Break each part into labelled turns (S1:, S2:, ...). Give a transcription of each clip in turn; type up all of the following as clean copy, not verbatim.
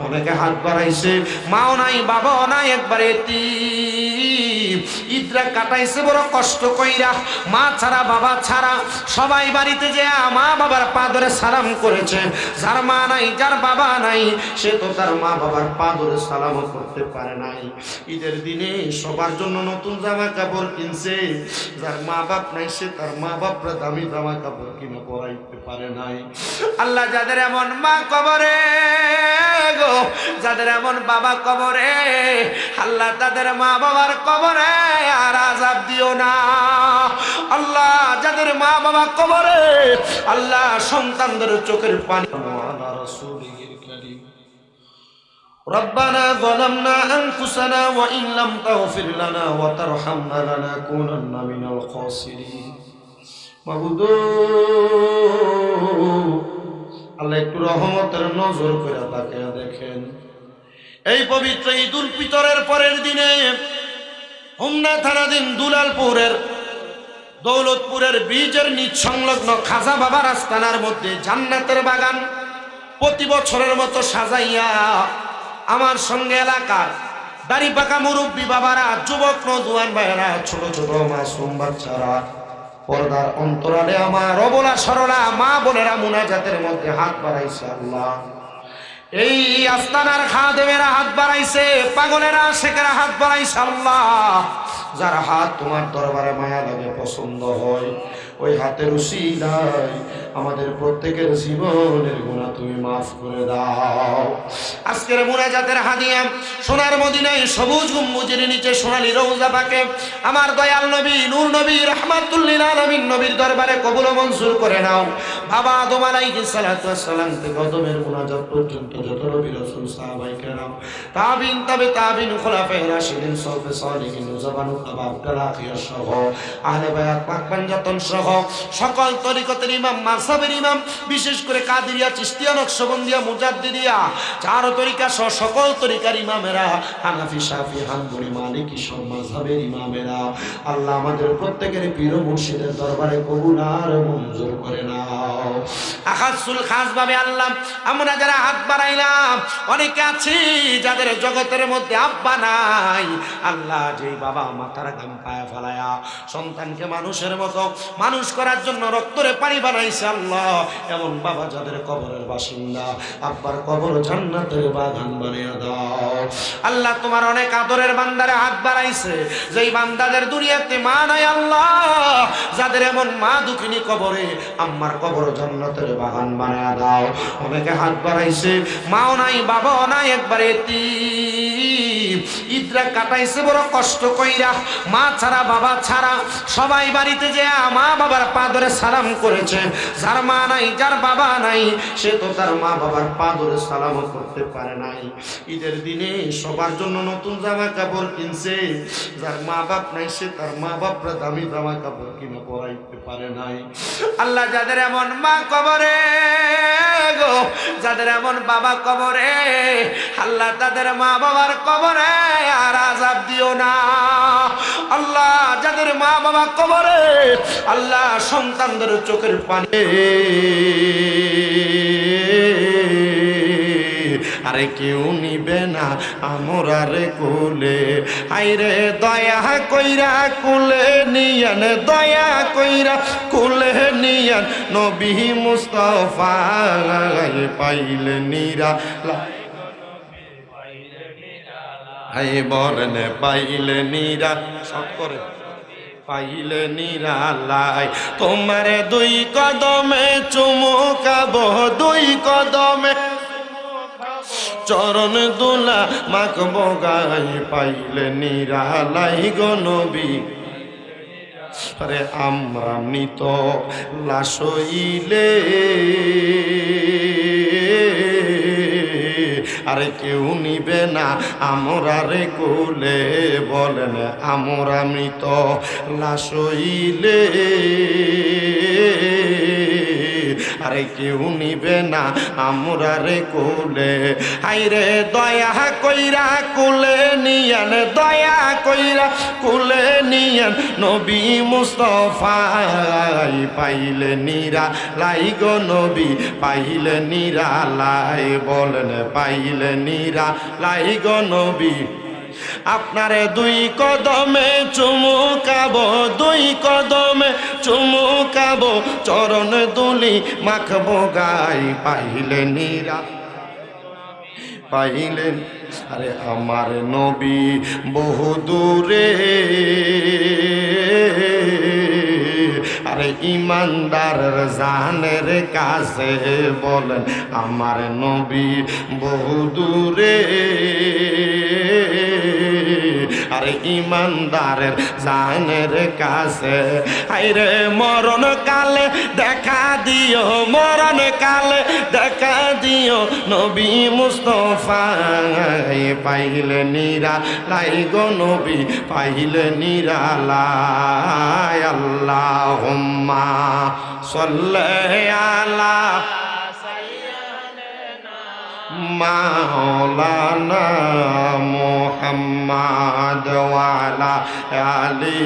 S1: অনেকে হাত বাড়াইছে, মাও নাই বাবাও নাই, একবারে এতিম। ঈদরা কাটাইছে বড় কষ্ট কইরা, মা ছাড়া বাবা ছাড়া। সবাই বাড়িতে যে মা বাবার পা ধরে সালাম করেছে। যার মা নাই, যার বাবা নাই, সে তো তার মা বাবার পা ধরে সালামও করতে পারে নাই। ঈদের দিনে সবার জন্য নতুন জামা কাপড় কিনছে। যার মা বাপ নাই, সে তার মা বাপরা দামি জামা কাপড় কিনে পরাইতে পারে নাই। আল্লাহ যাদের এমন মা কবরে গো, যাদের এমন বাবা কবরে, আল্লাহ তাদের মা বাবার কবরে আর আযাব দিও না। আল্লাহ যাদের মা বাবা কবরে, আল্লাহ সন্তানদের চোখের পানি। আলা রাসূলিল কারীম ربنا ظلمنا أنفسنا وإن لم تغفر لنا وترحمنا لنكونن من الخاسرين মাবুদ আল্লাহ একটু রহমতের নজর করে তাকিয়ে দেখেন। এই পবিত্র ঈদুল ফিতরের পরের দিনে হোমনা থানাধীন দুলালপুরের দৌলতপুরের ব্রিজের নিচ সংলগ্ন খাজা বাবার আস্তানার মধ্যে জান্নাতের বাগান প্রতি বছরের মতো সাজাইয়া আমার সঙ্গে এলাকার দাড়ি পাকা মুরব্বী বাবারা, যুবক নওজোয়ান ভাইয়েরা, ছোট ছোট মাসুম বাচ্চারা, পর্দার অন্তরালে আমার অবলা সরলা মা বোনেরা মুনাজাতের মধ্যে হাত বাড়াইছে। আল্লাহ এই আস্তানার খাদেমেরা হাত বাড়াইছে, পাগলেরা শেখেরা হাত বাড়াইছে। আল্লাহ যার হাত তোমার দরবারে মায়া লাগে, পছন্দ হয়, ওই হাতের উসিলায় আমাদের প্রত্যেকের জীবনের গুনাহ তুমি মাফ করে দাও। আজকের মুনাজাতের হাদিয়া সোনার মদিনায় সবুজ গম্বুজের নিচে সোনালী রওজা পাকে আমার দয়াল নবী নূর নবী রাহমাতুল লিল আলামিন নবীর দরবারে কবুল ও মঞ্জুর করে নাও। বাবা আদম আলাইহিস সালাতু ওয়াস সালাম থেকে আদমের মুনাজাত পর্যন্ত যত নবী রাসূল সাহাবায়ে কেরাম তাবিন তাবে তাবিন খুলাফায়ে রাশিদিন সালফে সালিহিন জাবানু কাবাব কালাখিয়া সহ আহলে বায়াত পাক পাঞ্জাতন সহ সকল তরিকতের ইমাম, মাযহাবের ইমাম, বিশেষ করে কাদেরিয়া, চিশতিয়া, নকশবন্দিয়া, মুজাদ্দিদিয়া, চার তরিকা সহ সকল তরিকার ইমামেরা, হানাফি, শাফি, হাম্বলি, মালিকি সব মাযহাবের ইমামেরা, আল্লাহ আমাদের প্রত্যেকের পীর ও মুর্শিদের দরবারে কবুল আর মঞ্জুর করে নাও। আখাসুল খাস ভাবে আল্লাহ আমরা যারা হাত বাড়াইলাম, অনেকে আছি যাদের জগতের মধ্যে আব্বা নাই। আল্লাহ যেই বাবা মাথার ঘাম পায়া ফেলায়া সন্তানকে মানুষের মতো মানুষ করার জন্য রক্তরে পানি বানাইছে, আল্লাহ এমন বাবা যাদের কবরের বাসিন্দা, আব্বার কবর জান্নাতের বাগান বানিয়ে দাও। আল্লাহ তোমার অনেক আদরের বান্দারে হাত বাড়াইছে, যেই বান্দাদের দুনিয়াতে মা নাই, আল্লাহ যাদের এমন মা দুঃখিনী কবরে, আম্মার কবর জান্নাতের বাগান বানিয়ে দাও। অনেকে হাত বাড়াইছে, মাও নাই বাবাও নাই, একবারে এতিম। ঈদরা কাটাইছে বড় কষ্ট কইরা, মা ছাড়া বাবা ছাড়া। সবাই বাড়িতে যে মা বাবার পা ধরে সালাম করেছে। যার মা নাই, যার বাবা নাই, সে তো তার মা বাবার পা ধরে সালামও করতে পারে নাই। ঈদের দিনে সবার জন্য নতুন জামা কাপড় কিনছে। যার মা বাপ নাই, সে তার মা বাপরা দামি জামা কাপড় কিনে পরাইতে পারে নাই। আল্লাহ যাদের এমন মা কবরে গো, যাদের এমন বাবা কবরে, আল্লাহ তাদের মা বাবার কবরে আর আযাব দিও না। আল্লাহ যাদের মা বাবা কবরে, আল্লাহ সন্তানদের চোখের পানি। আরে কেউ নিবে না আমরা রে কুলে, আইরে দয়া কইরা কুলে নিয়ান, দয়া কইরা কুলে নিয়ান। নবী মুস্তাফা পাইলে নিরা হাই বলেন পাইলে নিরা সব করে পাইলে নিরালাই। তোমার দুই কদমে চুমুকাবো, দুই কদমে চরণ দুলা মাখবো গাই, পাইলে নিরালাই গো নবী। আরে আমরা মৃত লাশ হইলে, আরে কেউ নিবে না আমরা রে কোলে, বলেন আমরা মৃত লাশ হইলে, আরে কেউ নিবে না আমরা রে কোলে হাইরে দয়া কইরা কোলে নিয়ান দয়া কইরা কোলে নিয়ান নবী মুস্তাফাই পাইলে নিরা লাই গো নবী পাইলে নিরা লাই বলেন পাইলে নিরা লাই গো নবী আপনারে দুই কদমে চুমুকাবো দুই কদমে চুমুকাবো চরণ দুলি মাখবো গাই পাইলে নিরা পাইলেন আরে আমার নবী বহু দূরে আরে ইমানদার জানের কাছে বলেন আমার নবী বহু দূরে আরে ইমানদারের জানের কাছে আইরে মরণ কালে দেখা দিও মরণ কালে দেখা দিও নবী মুস্তাফাই পাইলে নিরা লাই গো নবী পাইলে নিরা লাই আল্লাহুম্মা সাল্লি আলা মাওলানা মুহাম্মদ ওয়া আলা আলি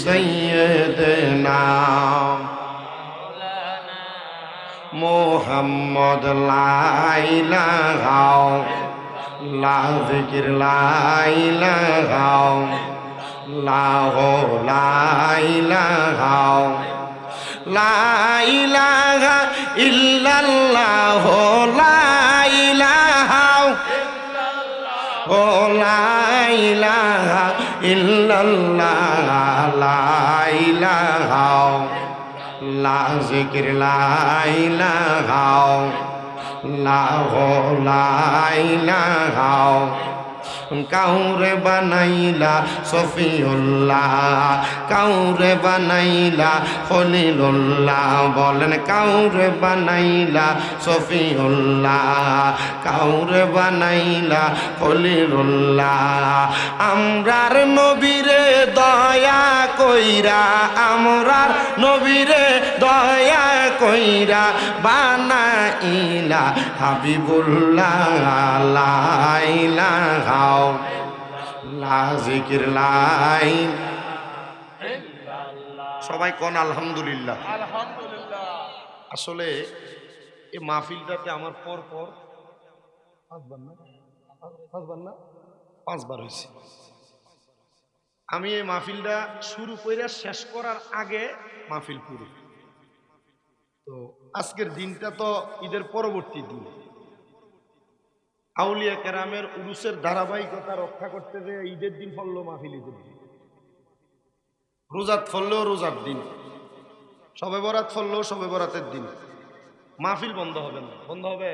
S1: সাইয়্যিদিনা মুহাম্মদ লা ইলাহা লা যিকির লা ইলাহা লা ইলাহা লা ইলাহা ইল্লাল্লাহ লা ইলাহা ও লা ইলাহা ইল্লাল্লাহ লা ইলাহা লা যিকির লা ইলাহা লা ইলাহা কাউরে বানাইলা সফিউল্লাহ কাউরে বানাইলা খলিলুল্লাহ বলেন কাউরে বানাইলা সফিউল্লাহ কাউরে বানাইলা খলিলুল্লাহ আমরার নবীরে দয়া কইরা আমরার নবীরে দয়া কইরা বানাইলা হাবিবুল্লাহ লা ইলাহা লা যিকির লাই সবাই কোন আলহামদুলিল্লাহ আলহামদুলিল্লাহ আসলে এই মাহফিলটাতে আমার পর পর পাঁচবার হয়েছে আমি এই মাহফিলটা শুরু করে শেষ করার আগে মাহফিল পুরো তো আজকের দিনটা তো ঈদের পরবর্তী দিন আউলিয়া কেরামের উরুসের ধারাবাহিকতা রক্ষা করতে যে ঈদের দিন ফললো মাহফিল ঈদের দিন রোজাত ফললেও রোজার দিন শবে বরাত ফললেও শবে বরাতের দিন মাহফিল বন্ধ হবে না বন্ধ হবে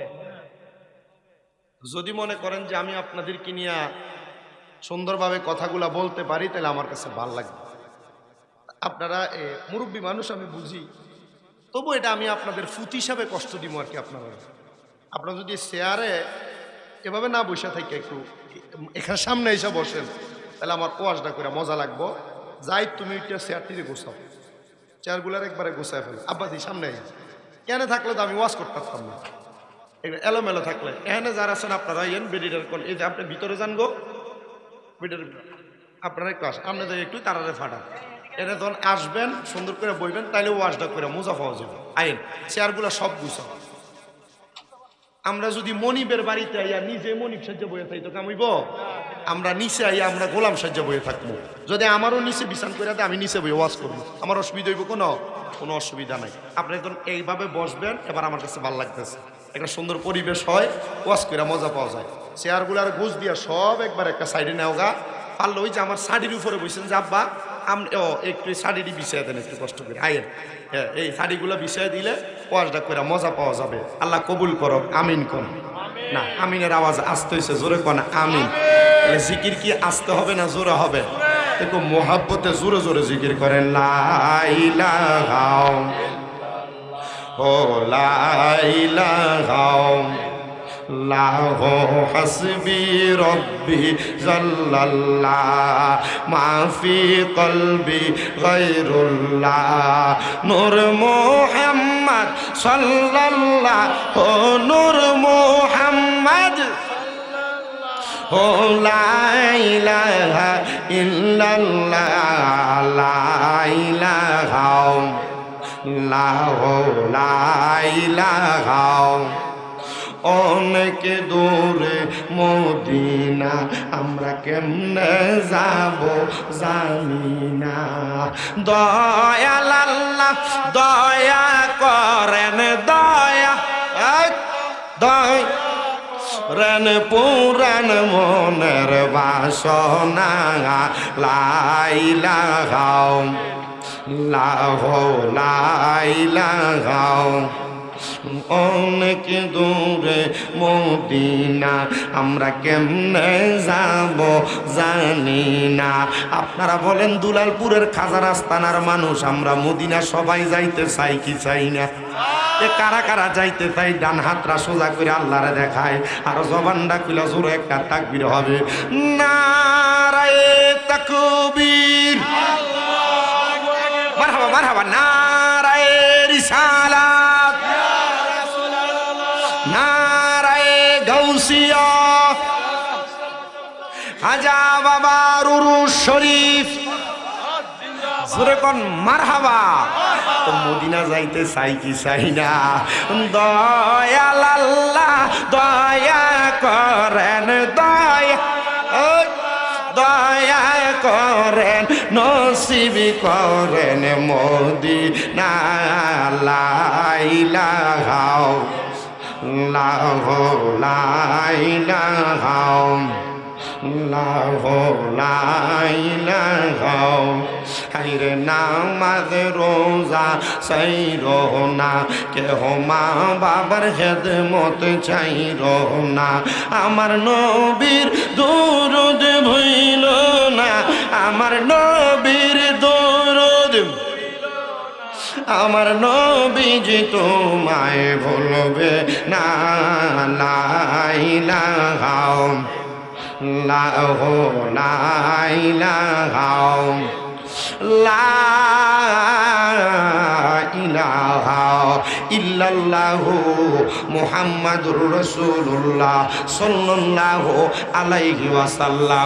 S1: যদি মনে করেন যে আমি আপনাদেরকে নিয়ে সুন্দরভাবে কথাগুলা বলতে পারি তাহলে আমার কাছে ভালো লাগবে আপনারা মুরব্বী মানুষ আমি বুঝি তবু এটা আমি আপনাদের ফুত হিসাবে কষ্ট দিব আর কি আপনারা যদি চেয়ারে এভাবে না বসে থাকে একটু এখানে সামনে এসে বসেন তাহলে আমার ওয়াজটা করে মজা লাগবো যাই তুমি একটা চেয়ারটিতে গোছাও চেয়ারগুলার একবারে গোছায় ফেলো আব্বাদি সামনে কেন থাকলে তো আমি ওয়াজ করতে পারতাম না এলোমেলো থাকলে এখানে যারা আছেন আপনারা এন বেডিটার কোন এই যে আপনি ভিতরে যান গো বেডের আপনারা একটু আসেন আপনাদের একটু তারারে ফাটান এটা যখন আসবেন সুন্দর করে বইবেন তাইলে ওয়াজটা করে মজা পাওয়া যাবে আইন চেয়ারগুলো সব গুছাও আমরা যদি মনিবের বাড়িতে আইয়া নিজে মনিব সাজ্জা বইয়ে থাকি তো কামইব আমরা নিচে আইয়া আমরা গোলাম সাজ্জা বইয়ে থাকবো যদি আমারও নিচে বিছান করে দেয় আমি নিচে বই ওয়াজ করবো আমার অসুবিধা হইব কোনো অসুবিধা নাই আপনি একদম এইভাবে বসবেন এবার আমার কাছে ভালো লাগতেছে একটা সুন্দর পরিবেশ হয় ওয়াজ করে মজা পাওয়া যায় চেয়ারগুলার গোছ দিয়া সব একবার একটা সাইডে নেওয়া গা পারলে ওই যে আমার শাড়ির উপরে বসেন যে আব্বা একটু শাড়িটি বিছিয়ে দেন একটু কষ্ট করে আয়ের হ্যাঁ এই শাড়িগুলো বিছিয়ে দিলে ওয়াজটা করে মজা পাওয়া যাবে আল্লাহ কবুল করো আমিন কোন না আমিনের আওয়াজ আসতে হয়েছে জোরে কোন আমিন তাহলে জিকির কি আসতে হবে না জোরে হবে দেখো মোহাব্বতে জোরে জোরে জিকির করেন লা ইলাহা ও লা ইলাহা লাহু হাসবি রব্বি জাল্লাল্লাহ মা ফি কলবি গায়রুল্লাহ নূর মুহাম্মদ সাল্লাল্লাহু নূর মুহাম্মদ ও লা ইলাহা ইল্লাল্লাহ লা ইলাহা লা ইলাহা অনেক দূরে মদিনা আমরা কেমনে যাব জানি না দয়াল আল্লাহ দয়া করেন দয়া রেন পুরান মনের বাসনা লা ইলাহা লা ইলাহা অনেক দূরে মদিনা আমরা কেমনে যাব জানি না। আপনারা বলেন দুলালপুরের খাজার আস্তানার মানুষ আমরা মদিনা সবাই যাইতে চাই কি চাই না? কারা কারা যাইতে চাই ডান হাতরা সোজা করে আল্লাহরে দেখায় আর জবানটা খুলে জোরে একটা তাকবীর হবে নারায়ে তাকবীর মারহাবা মারহাবা নারায়ে রিসালাত নারায়ে গাউসিয়া খাজা বাবার উরুস শরীফ জোরে কোন মারহাবা। তো মদিনা যাইতে চাই কি চাই না? দয়াল আল্লাহ দয়া করেন দয়া করেন নসিব করেন মদিনা লা ইলাহা লা ইলাহা লা ইলাহা হাইরে নামাজ রোজা চাইরো না কেহ মা বাবার খেদমত চাইরো না আমার নবীর দরুদ ভুইল না আমার নবীর দরুদ আমার নবীজি তোমায় ভুলবে না লা ইলাহা লা ইলাহা লা ইলাহা ইল্লাল্লাহু মুহাম্মাদুর রাসূলুল্লাহ সাল্লাল্লাহু আলাইহি ওয়াসাল্লাম।